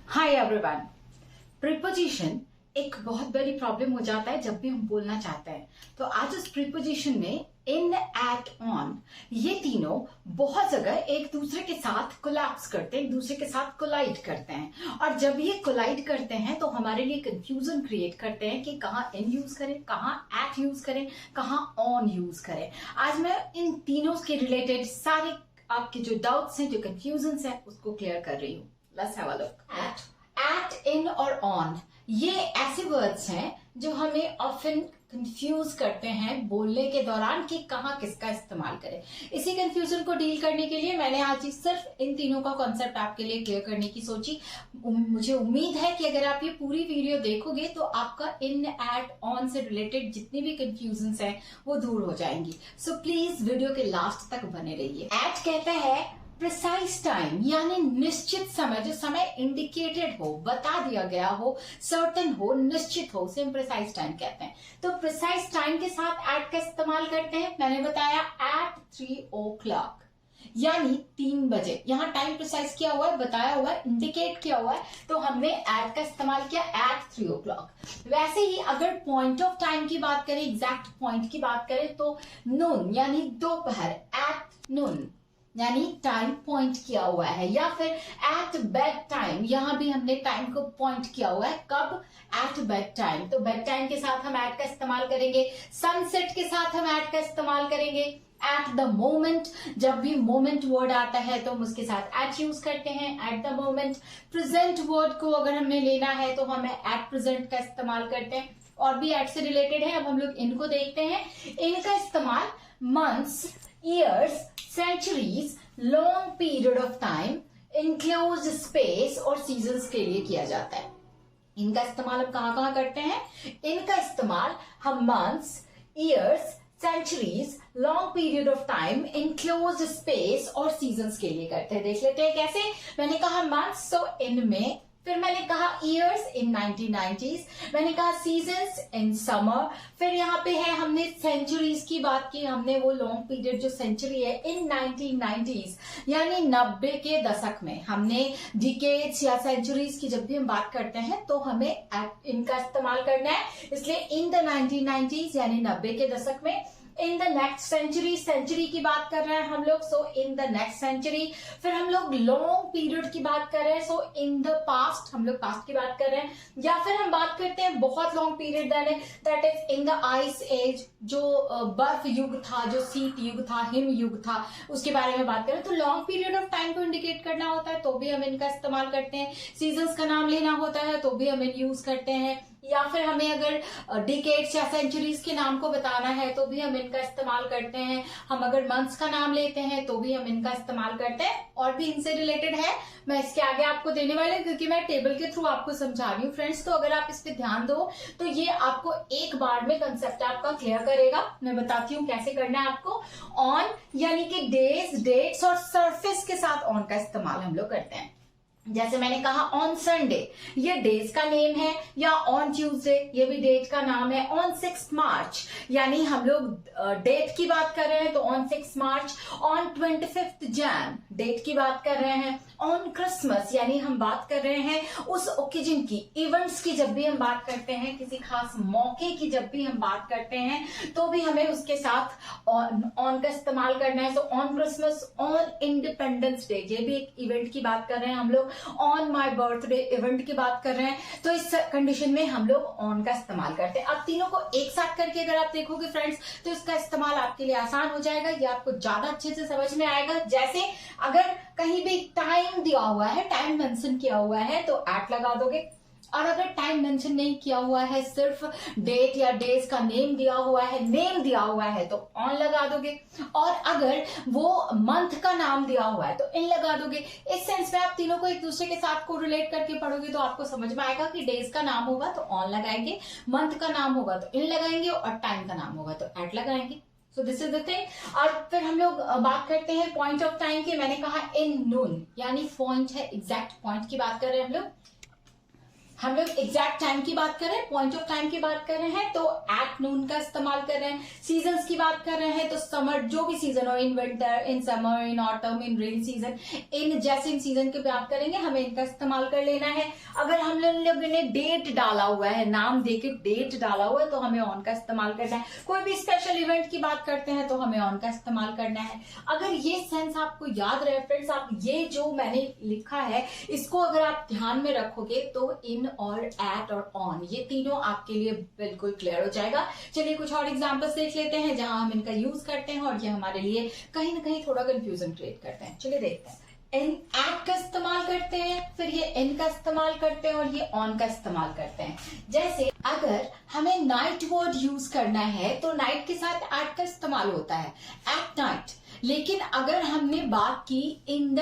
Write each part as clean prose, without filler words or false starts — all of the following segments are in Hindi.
Hi everyone. प्रीपोजिशन एक बहुत बड़ी प्रॉब्लम हो जाता है जब भी हम बोलना चाहते हैं। तो आज इस प्रीपोजिशन में इन, एट, ऑन ये तीनों बहुत जगह एक दूसरे के साथ कोलैप्स करते हैं, एक दूसरे के साथ कोलाइड करते हैं। और जब ये कोलाइड करते हैं तो हमारे लिए कंफ्यूजन क्रिएट करते हैं कि कहाँ इन यूज करें, कहाँ एट यूज करें, कहाँ ऑन यूज करें। आज मैं इन तीनों के रिलेटेड सारे आपके जो डाउट्स हैं, जो कंफ्यूजन है, उसको क्लियर कर रही हूँ। Let's have a look. At, in और ऑन ये ऐसे वर्ड्स हैं जो हमें ऑफन कंफ्यूज करते हैं बोलने के दौरान कि कहाँ किसका इस्तेमाल करें। इसी कंफ्यूजन को डील करने के लिए मैंने आज सिर्फ इन तीनों का कॉन्सेप्ट आपके लिए क्लियर करने की सोची। मुझे उम्मीद है कि अगर आप ये पूरी वीडियो देखोगे तो आपका इन, एट, ऑन से रिलेटेड जितनी भी कंफ्यूजन हैं वो दूर हो जाएंगी। सो प्लीज वीडियो के लास्ट तक बने रहिए। एट कहता है प्रिसाइज टाइम, यानी निश्चित समय, जो समय इंडिकेटेड हो, बता दिया गया हो, सर्टेन हो, निश्चित हो, उसे हम प्रिसाइज टाइम कहते हैं। तो प्रिसाइज टाइम के साथ एट का इस्तेमाल करते हैं। मैंने बताया एट 3 o'clock, यानी 3 बजे। यहाँ टाइम प्रिसाइज किया हुआ है, बताया हुआ है, इंडिकेट किया हुआ है, तो हमने एट का इस्तेमाल किया एट 3 o'clock। वैसे ही अगर पॉइंट ऑफ टाइम की बात करें, एग्जैक्ट पॉइंट की बात करें, तो नून यानी दोपहर, एट नून यानी टाइम पॉइंट किया हुआ है। या फिर एट बेड टाइम, यहां भी हमने टाइम को पॉइंट किया हुआ है। कब? At bedtime. तो बेड टाइम के साथ हम एट का इस्तेमाल करेंगे। सनसेट के साथ हम एट का इस्तेमाल करेंगे। एट द मोमेंट, जब भी मोमेंट वर्ड आता है तो हम उसके साथ एट यूज करते हैं, at the moment. Present word को अगर हमें लेना है तो हमें एट प्रेजेंट का इस्तेमाल करते हैं। और भी एट से रिलेटेड है। अब हम लोग इनको देखते हैं। इनका इस्तेमाल months, years, centuries, long period of time, enclosed space और seasons के लिए किया जाता है। इनका इस्तेमाल हम कहाँ कहाँ करते हैं? इनका इस्तेमाल हम months, years, centuries, long period of time, enclosed space और seasons के लिए करते हैं। देख लेते हैं कैसे। मैंने कहा months, so इनमें, फिर मैंने कहा ईयर्स इन 1990s, मैंने कहा सीजन्स इन समर, फिर यहाँ पे है हमने सेंचुरीज की बात की, हमने वो लॉन्ग पीरियड जो सेंचुरी है इन 1990s यानी 90 के दशक में। हमने डिकेड्स या सेंचुरीज की जब भी हम बात करते हैं तो हमें इनका इस्तेमाल करना है, इसलिए इन द 1990s यानी 90 के दशक में। In the next century, century की बात कर रहे हैं हम लोग, so in the next century. फिर हम लोग लॉन्ग पीरियड की बात कर रहे हैं, सो इन द पास्ट, हम लोग पास्ट की बात कर रहे हैं। या फिर हम बात करते हैं बहुत long period, that is in the ice age, जो बर्फ युग था, जो शीत युग था, हिम युग था, उसके बारे में बात करें तो लॉन्ग पीरियड ऑफ टाइम को इंडिकेट करना होता है, तो भी हम इनका इस्तेमाल करते हैं। सीजन्स का नाम लेना होता है तो भी हम इन यूज करते हैं। या फिर हमें अगर डिकेड्स या सेंचुरीज के नाम को बताना है तो भी हम इनका इस्तेमाल करते हैं। हम अगर मंथ्स का नाम लेते हैं तो भी हम इनका इस्तेमाल करते हैं। और भी इनसे रिलेटेड है, मैं इसके आगे आपको देने वाले हूं क्योंकि मैं टेबल के थ्रू आपको समझा रही हूँ फ्रेंड्स। तो अगर आप इस पे ध्यान दो तो ये आपको एक बार में कंसेप्ट आपका क्लियर करेगा। मैं बताती हूँ कैसे करना है आपको। ऑन यानी कि डेज, डेट्स और सरफेस के साथ ऑन का इस्तेमाल हम लोग करते हैं। जैसे मैंने कहा ऑन संडे, ये डेज का नेम है, या ऑन ट्यूसडे, ये भी डेट का नाम है। ऑन 6 मार्च यानी हम लोग डेट की बात कर रहे हैं तो on 6 March. On 25 Jan date की बात कर रहे हैं। ऑन क्रिसमस यानी हम बात कर रहे हैं उस ओकेजन की, इवेंट्स की, जब भी हम बात करते हैं किसी खास मौके की, जब भी हम बात करते हैं तो भी हमें उसके साथ ऑन का इस्तेमाल करना है। तो on Christmas, on independence day, ये भी एक इवेंट की बात कर रहे हैं हम लोग। ऑन माई बर्थडे इवेंट की बात कर रहे हैं, तो इस कंडीशन में हम लोग ऑन का इस्तेमाल करते हैं। अब तीनों को एक साथ करके अगर आप देखोगे फ्रेंड्स तो इसका इस्तेमाल आपके लिए आसान हो जाएगा, ये आपको ज्यादा अच्छे से समझ में आएगा। जैसे अगर कहीं भी टाइम दिया हुआ है, टाइम मेंशन किया हुआ है तो एट लगा दोगे, और अगर टाइम मेंशन नहीं किया हुआ है, सिर्फ डेट या डेज का नेम दिया हुआ है तो ऑन लगा दोगे। और अगर वो मंथ का नाम दिया हुआ है तो इन लगा दोगे। इस सेंस में आप तीनों को एक दूसरे के साथ को रिलेट करके पढ़ोगे तो आपको समझ में आएगा कि डेज का नाम होगा तो ऑन लगाएंगे, मंथ का नाम होगा तो इन लगाएंगे, और टाइम का नाम होगा तो एट लगाएंगे। So this is the thing. और फिर हम लोग बात करते हैं पॉइंट ऑफ टाइम की। मैंने कहा इन नून यानी पॉइंट है, एग्जैक्ट पॉइंट की बात कर रहे हैं हम लोग। हम लोग एग्जैक्ट टाइम की बात कर रहे हैं, पॉइंट ऑफ टाइम की बात कर रहे हैं तो एट नून का इस्तेमाल कर रहे हैं। सीजन्स की बात कर रहे हैं तो समर, जो भी सीजन हो, in winter, in summer, in autumn, in rain season, in जैसे इन सीजन की बात करेंगे हमें इनका इस्तेमाल कर लेना है। अगर हम लोग ने डेट डाला हुआ है, नाम देके डेट डाला हुआ है तो हमें ऑन का इस्तेमाल करना है। कोई भी स्पेशल इवेंट की बात करते हैं तो हमें ऑन का इस्तेमाल करना है। अगर ये सेंस आपको याद रहे फ्रेंड्स, आप ये जो मैंने लिखा है इसको अगर आप ध्यान में रखोगे तो इन और एट और ऑन ये तीनों आपके लिए बिल्कुल क्लियर हो जाएगा। चलिए कुछ और एग्जांपल्स देख लेते हैं जहां हम इनका यूज करते हैं और ये हमारे लिए कहीं ना कहीं थोड़ा कंफ्यूजन क्रिएट करते हैं। चलिए देखते हैं। इन एट का इस्तेमाल करते हैं, फिर ये इन का इस्तेमाल करते हैं और ये ऑन का इस्तेमाल करते हैं। जैसे अगर हमें नाइट वर्ड यूज करना है तो नाइट के साथ एट का इस्तेमाल होता है, एट नाइट। लेकिन अगर हमने बात की इन द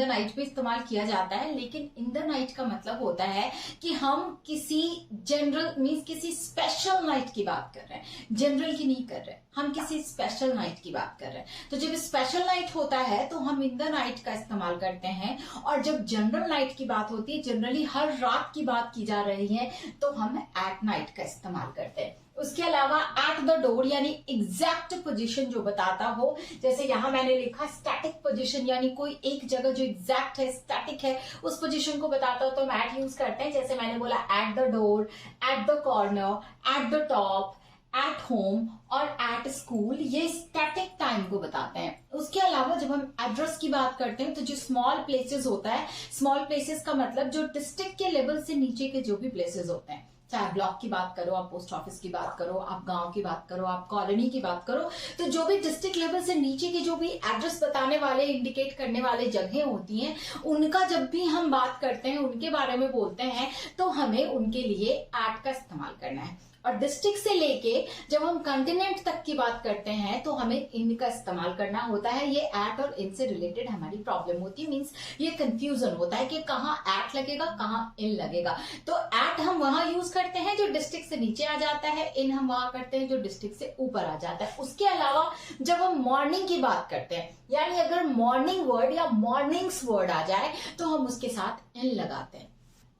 नाइट भी इस्तेमाल किया जाता है, लेकिन इन द नाइट का मतलब होता है कि हम किसी जनरल मीन्स किसी स्पेशल नाइट की बात कर रहे हैं, जनरल की नहीं कर रहे, हम किसी स्पेशल नाइट की बात कर रहे हैं। तो जब स्पेशल नाइट होता है तो हम इन द नाइट का इस्तेमाल करते हैं, और जब जनरल नाइट की बात होती है, जनरली हर रात की बात की जा रही है, तो हम एट नाइट का इस्तेमाल करते हैं। उसके अलावा एट द डोर यानी एग्जैक्ट पोजीशन जो बताता हो, जैसे यहां मैंने लिखा स्टैटिक पोजीशन यानी कोई एक जगह जो एग्जैक्ट है, स्टैटिक है, उस पोजीशन को बताता हो तो हम एट यूज करते हैं। जैसे मैंने बोला at the door, at the corner, at the top, at home और एट स्कूल, ये स्टैटिक टाइम को बताते हैं। उसके अलावा जब हम एड्रेस की बात करते हैं तो जो स्मॉल प्लेसेस होता है, स्मॉल प्लेसेस का मतलब जो डिस्ट्रिक्ट के लेवल से नीचे के जो भी प्लेसेस होते हैं, चाहे ब्लॉक की बात करो, आप पोस्ट ऑफिस की बात करो, आप गांव की बात करो, आप कॉलोनी की बात करो, तो जो भी डिस्ट्रिक्ट लेवल से नीचे के जो भी एड्रेस बताने वाले, इंडिकेट करने वाले जगह होती हैं, उनका जब भी हम बात करते हैं, उनके बारे में बोलते हैं, तो हमें उनके लिए एट का इस्तेमाल करना है। और डिस्ट्रिक्ट से लेके जब हम कॉन्टिनेंट तक की बात करते हैं तो हमें इन का इस्तेमाल करना होता है। ये एट और इन से रिलेटेड हमारी प्रॉब्लम होती है, मींस ये कंफ्यूजन होता है कि कहाँ एट लगेगा, कहाँ इन लगेगा। तो एट हम वहां यूज करते हैं जो डिस्ट्रिक्ट से नीचे आ जाता है, इन हम वहां करते हैं जो डिस्ट्रिक्ट से ऊपर आ जाता है। उसके अलावा जब हम मॉर्निंग की बात करते हैं, यानी अगर मॉर्निंग वर्ड या मॉर्निंग्स वर्ड आ जाए तो हम उसके साथ इन लगाते हैं।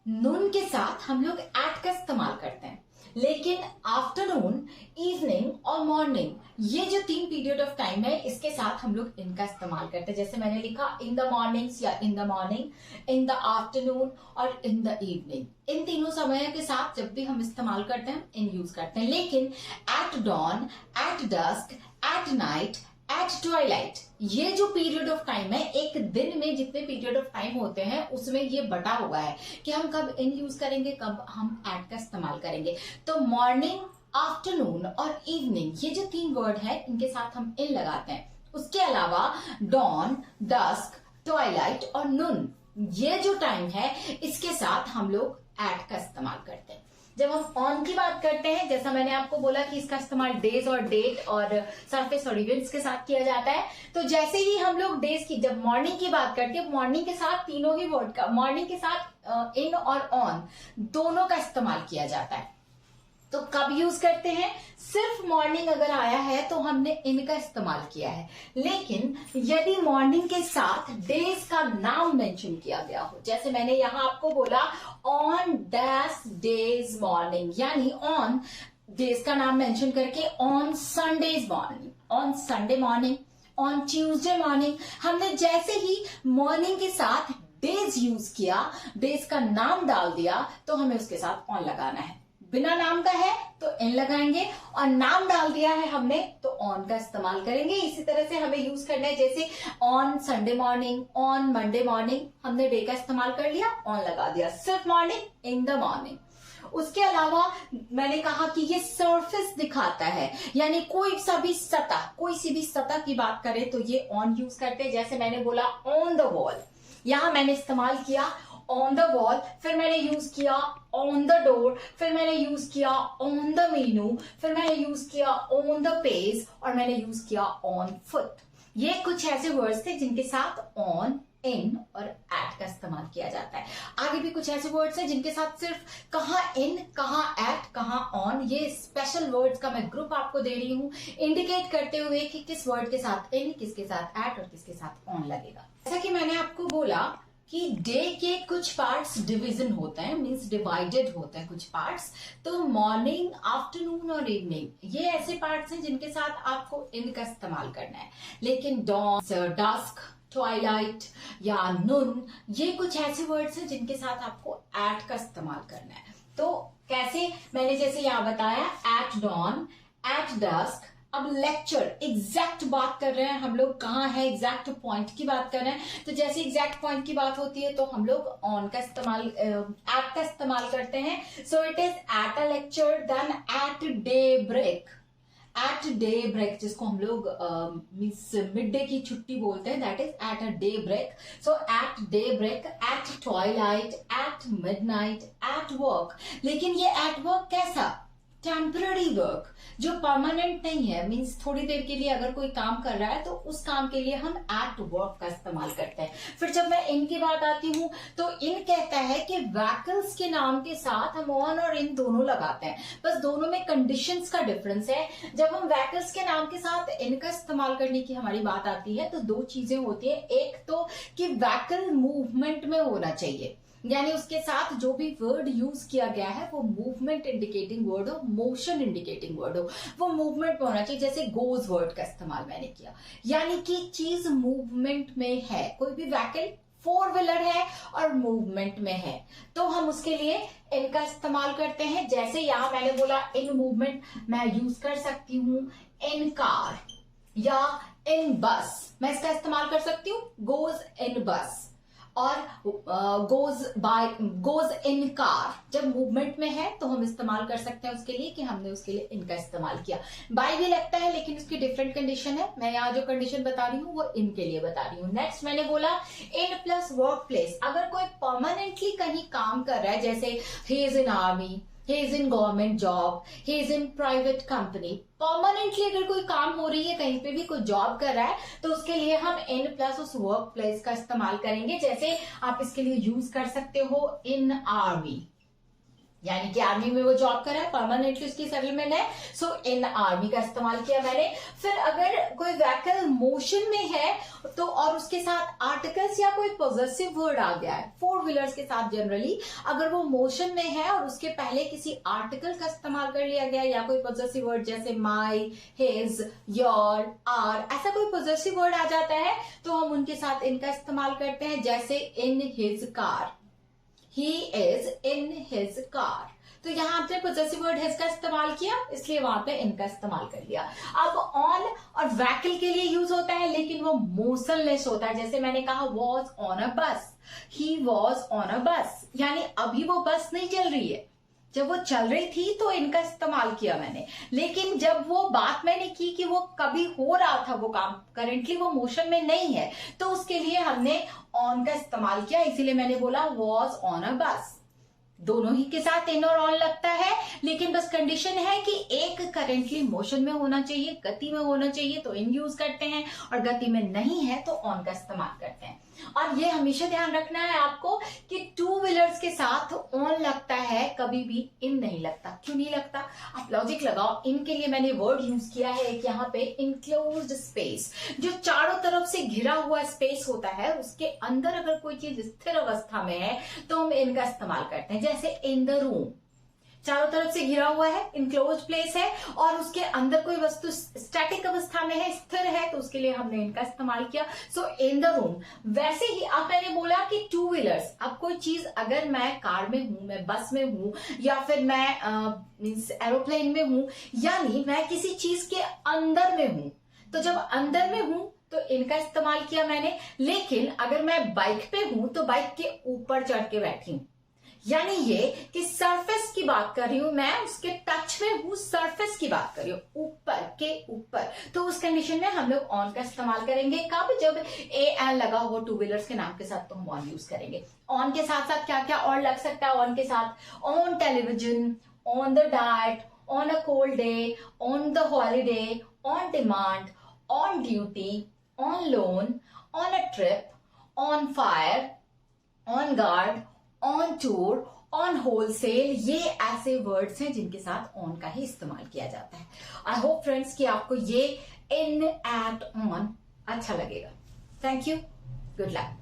नून के साथ हम लोग एट का इस्तेमाल करते हैं, लेकिन आफ्टरनून, इवनिंग और मॉर्निंग ये जो 3 पीरियड ऑफ टाइम है इसके साथ हम लोग इनका इस्तेमाल करते हैं। जैसे मैंने लिखा इन द मॉर्निंग्स या in the morning, in the afternoon और इन द इवनिंग। इन तीनों समय के साथ जब भी हम इस्तेमाल करते हैं इन यूज करते हैं। लेकिन at dawn, at dusk, at night, at twilight ये जो पीरियड ऑफ टाइम है, एक दिन में जितने पीरियड ऑफ टाइम होते हैं उसमें ये बटा हुआ है कि हम कब इन यूज करेंगे, कब हम एट का इस्तेमाल करेंगे। तो मॉर्निंग, आफ्टरनून और इवनिंग ये जो 3 वर्ड है इनके साथ हम इन लगाते हैं। उसके अलावा डॉन, डस्क, ट्वाइलाइट और नून ये जो टाइम है इसके साथ हम लोग एट का इस्तेमाल करते हैं। जब हम ऑन की बात करते हैं, जैसा मैंने आपको बोला कि इसका इस्तेमाल डेज और डेट और सरफेस और इवेंट्स के साथ किया जाता है, तो जैसे ही हम लोग डेज की, जब मॉर्निंग की बात करते हैं, मॉर्निंग के साथ तीनों ही वर्ड का, मॉर्निंग के साथ इन और ऑन दोनों का इस्तेमाल किया जाता है। तो कब यूज करते हैं, सिर्फ मॉर्निंग अगर आया है तो हमने इनका इस्तेमाल किया है। लेकिन यदि मॉर्निंग के साथ डेज का नाम मेंशन किया गया हो, जैसे मैंने यहां आपको बोला ऑन डैश डेज मॉर्निंग, यानी ऑन डेज का नाम मेंशन करके on Sundays morning, on Sunday morning, on Tuesday morning, हमने जैसे ही मॉर्निंग के साथ डेज यूज किया, डेज का नाम डाल दिया, तो हमें उसके साथ ऑन लगाना है। बिना नाम का है तो इन लगाएंगे, और नाम डाल दिया है हमने तो ऑन का इस्तेमाल करेंगे। इसी तरह से हमें यूज करना है, जैसे on Sunday morning, on Monday morning, हमने डे का इस्तेमाल कर लिया, ऑन लगा दिया, सिर्फ मॉर्निंग, इन द मॉर्निंग। उसके अलावा मैंने कहा कि ये सरफेस दिखाता है, यानी कोई सा भी सतह, कोई सी भी सतह की बात करें तो ये ऑन यूज करते हैं। जैसे मैंने बोला ऑन द वॉल, यहां मैंने इस्तेमाल किया ऑन द वॉल, फिर मैंने यूज किया ऑन द डोर, फिर मैंने यूज किया ऑन द मेनू, फिर मैंने यूज किया ऑन द पेज और मैंने यूज किया ऑन फुट। ये कुछ ऐसे वर्ड्स थे जिनके साथ ऑन, इन और एट का इस्तेमाल किया जाता है। आगे भी कुछ ऐसे वर्ड्स हैं जिनके साथ सिर्फ कहाँ इन, कहाँ एट, कहाँ ऑन, ये स्पेशल वर्ड्स का मैं ग्रुप आपको दे रही हूँ, इंडिकेट करते हुए कि किस वर्ड के साथ इन, किसके साथ एट और किसके साथ ऑन लगेगा। जैसा कि मैंने आपको बोला कि डे के कुछ पार्ट्स डिवीजन होते हैं, मींस डिवाइडेड होते हैं कुछ पार्ट्स। तो मॉर्निंग, आफ्टरनून और इवनिंग ये ऐसे पार्ट्स हैं जिनके साथ आपको इनका इस्तेमाल करना है। लेकिन डॉन, डस्क, ट्वाइलाइट या नून ये कुछ ऐसे वर्ड्स हैं जिनके साथ आपको एट का इस्तेमाल करना है। तो कैसे, मैंने जैसे यहां बताया एट डॉन, एट डस्क। अब लेक्चर एग्जैक्ट बात कर रहे हैं हम लोग, कहाँ है एग्जैक्ट पॉइंट की बात कर रहे हैं। तो जैसे एग्जैक्ट पॉइंट की बात होती है तो हम लोग ऑन का इस्तेमाल, एट का इस्तेमाल करते हैं। So it is at a lecture, then at daybreak. At daybreak जिसको हम लोग मीन्स मिड डे की छुट्टी बोलते हैं, that is at a daybreak. So at daybreak, at twilight, at midnight, at work. लेकिन ये एट वर्क कैसा, टेम्पररी वर्क जो परमानेंट नहीं है, मींस थोड़ी देर के लिए अगर कोई काम कर रहा है तो उस काम के लिए हम एट वर्क का इस्तेमाल करते हैं। फिर जब मैं इन की बात आती हूं तो इन कहता है कि वैकल्स के नाम के साथ हम ऑन और इन दोनों लगाते हैं, बस दोनों में कंडीशंस का डिफरेंस है। जब हम वैकल्स के नाम के साथ इन का इस्तेमाल करने की हमारी बात आती है तो दो चीजें होती है। एक तो कि वैकल मूवमेंट में होना चाहिए, यानी उसके साथ जो भी वर्ड यूज किया गया है वो मूवमेंट इंडिकेटिंग वर्ड हो, मोशन इंडिकेटिंग वर्ड हो, वो मूवमेंट में होना चाहिए। जैसे गोज वर्ड का इस्तेमाल मैंने किया, यानी कि चीज मूवमेंट में है। कोई भी व्हीकल फोर व्हीलर है और मूवमेंट में है तो हम उसके लिए इनका इस्तेमाल करते हैं। जैसे यहां मैंने बोला इन मूवमेंट, मैं यूज कर सकती हूं इन कार या इन बस, मैं इसका इस्तेमाल कर सकती हूँ गोज इन बस और गोज इन कार। जब मूवमेंट में है तो हम इस्तेमाल कर सकते हैं उसके लिए कि हमने उसके लिए इनका इस्तेमाल किया। बाय भी लगता है लेकिन उसकी डिफरेंट कंडीशन है, मैं यहाँ जो कंडीशन बता रही हूँ वो इनके लिए बता रही हूँ। नेक्स्ट मैंने बोला इन प्लस वर्क प्लेस। अगर कोई परमानेंटली कहीं काम कर रहा है, जैसे he is in army, he is in government job, he is in private company, permanently अगर कोई काम हो रही है, कहीं पे भी कोई जॉब कर रहा है तो उसके लिए हम इन प्लस उस वर्क प्लेस का इस्तेमाल करेंगे। जैसे आप इसके लिए यूज कर सकते हो इन आर्मी, यानी कि आर्मी में वो जॉब कर रहा है, परमानेंटली उसकी सेटलमेंट है, सो इन आर्मी का इस्तेमाल किया मैंने। फिर अगर कोई व्हीकल मोशन में है तो और उसके साथ आर्टिकल्स या कोई पॉजेसिव वर्ड आ गया है, फोर व्हीलर्स के साथ जनरली अगर वो मोशन में है और उसके पहले किसी आर्टिकल का इस्तेमाल कर लिया गया या कोई पॉजेसिव वर्ड जैसे माई, हिज, योर, आर, ऐसा कोई पॉजेसिव वर्ड आ जाता है तो हम उनके साथ इनका इस्तेमाल करते हैं। जैसे in his car, he is in his car, तो यहां आपने पॉजेसिव वर्ड हिज का इस्तेमाल किया इसलिए वहां पे इनका इस्तेमाल कर लिया। अब ऑन और व्हीकल के लिए यूज होता है लेकिन वो मोशनलेस होता है। जैसे मैंने कहा वॉज ऑन अ बस, ही वॉज ऑन अ बस, यानी अभी वो बस नहीं चल रही है, जब वो चल रही थी तो इनका इस्तेमाल किया मैंने। लेकिन जब वो बात मैंने की कि वो कभी हो रहा था वो काम, करेंटली वो मोशन में नहीं है, तो उसके लिए हमने ऑन का इस्तेमाल किया, इसीलिए मैंने बोला वॉज ऑन अ बस। दोनों ही के साथ इन और ऑन लगता है, लेकिन बस कंडीशन है कि एक करेंटली मोशन में होना चाहिए, गति में होना चाहिए तो इन यूज करते हैं, और गति में नहीं है तो ऑन का इस्तेमाल करते हैं। और ये हमेशा ध्यान रखना है आपको कि टू व्हीलर्स के साथ ऑन लगता है, कभी भी इन नहीं लगता। क्यों नहीं लगता, आप लॉजिक लगाओ। इनके लिए मैंने वर्ड यूज किया है एक यहाँ पे इनक्लोज्ड स्पेस, जो चारों तरफ से घिरा हुआ स्पेस होता है, उसके अंदर अगर कोई चीज स्थिर अवस्था में है तो हम इनका इस्तेमाल करते हैं। जैसे इन द रूम, चारों तरफ से घिरा हुआ है, इनक्लोज प्लेस है और उसके अंदर कोई वस्तु स्टैटिक अवस्था में है, स्थिर है, तो उसके लिए हमने इनका इस्तेमाल किया। सो इन द रूम। वैसे ही अब मैंने बोला कि टू व्हीलर्स, अब कोई चीज अगर मैं कार में हूं, मैं बस में हूं या फिर मैं मीन्स एरोप्लेन में हूं, यानी मैं किसी चीज के अंदर में हूं, तो जब अंदर में हूं तो इनका इस्तेमाल किया मैंने। लेकिन अगर मैं बाइक पे हूं तो बाइक के ऊपर चढ़ के बैठी हूं, यानी ये कि सरफेस की बात कर रही हूं मैं, उसके टच में हूं, सरफेस की बात कर रही हूं, ऊपर के ऊपर, तो उस कंडीशन में हम लोग ऑन का इस्तेमाल करेंगे। कब, जब ए एन लगा हो टू व्हीलर्स के नाम के साथ तो हम ऑन यूज करेंगे। ऑन के साथ साथ क्या क्या और लग सकता है ऑन के साथ, on television, on the diet, on a cold day, on the holiday, on demand, on duty, on loan, on a trip, on fire, on guard, on tour, on wholesale, ये ऐसे वर्ड्स हैं जिनके साथ ऑन का ही इस्तेमाल किया जाता है। आई होप फ्रेंड्स कि आपको ये इन, एट, ऑन अच्छा लगेगा। Thank you, good luck.